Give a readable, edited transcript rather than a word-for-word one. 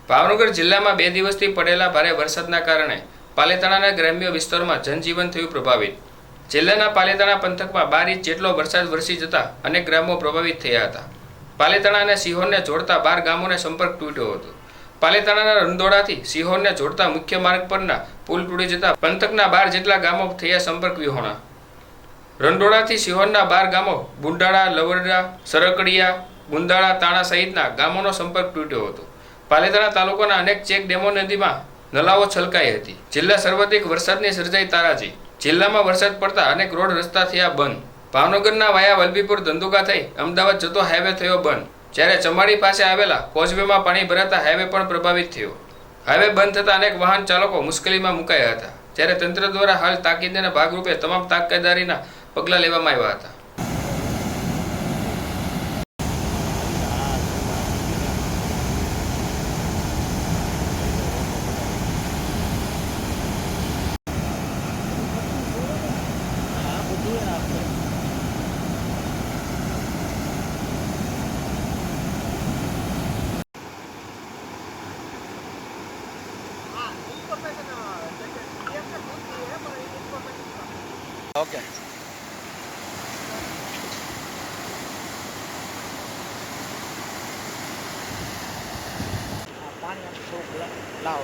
ભાવનગર જિલ્લામાં 2 દિવસથી પડેલા ભારે વરસાદના કારણે પાલીતાણાના ગ્રામ્ય વિસ્તારોમાં જનજીવન થયું પ્રભાવિત। જિલ્લાના પાલીતાણા પંથકમાં 12 ઇંચ જેટલો વરસાદ વરસી જતા અનેક ગ્રામો પ્રભાવિત થયા હતા। પાલીતાણા અને સિહોરને જોડતા 12 ગામોને સંપર્ક તૂટ્યો હતો। પાલીતાણાના રંદોડાથી સિહોરને જોડતા મુખ્ય માર્ગ પરના પુલ તૂટી જતા પંથકના 12 જેટલા ગામો થયા સંપર્ક વિહોણા। રંદોડાથી સિહોરના 12 ગામો બુંડાળા, લવરડા, સરકડિયા, ગુંદાળા, તાણા સહિતના ગામોનો સંપર્ક તૂટ્યો હતો। પાલીતાણા તાલુકાના અનેક ચેક ડેમો નદીમાં નલાઓ છલકાઈ હતી। જિલ્લા સર્વાધિક વરસાદની સર્જાઈ તારાજી। જિલ્લામાં વરસાદ પડતા અનેક રોડ રસ્તા થયા બંધ। ભાવનગરના વાયા વલભીપુર ધંધુકા થઈ અમદાવાદ જતો હાઈવે થયો બંધ, જ્યારે ચમાડી પાસે આવેલા કોઝવેમાં પાણી ભરાતા હાઈવે પણ પ્રભાવિત થયો। હાઈવે બંધ થતા અનેક વાહન ચાલકો મુશ્કેલીમાં મુકાયા હતા, જ્યારે તંત્ર દ્વારા હાલ તાકીદના ભાગરૂપે તમામ તાકેદારીના પગલાં લેવામાં આવ્યા હતા। ओके पानी लाओ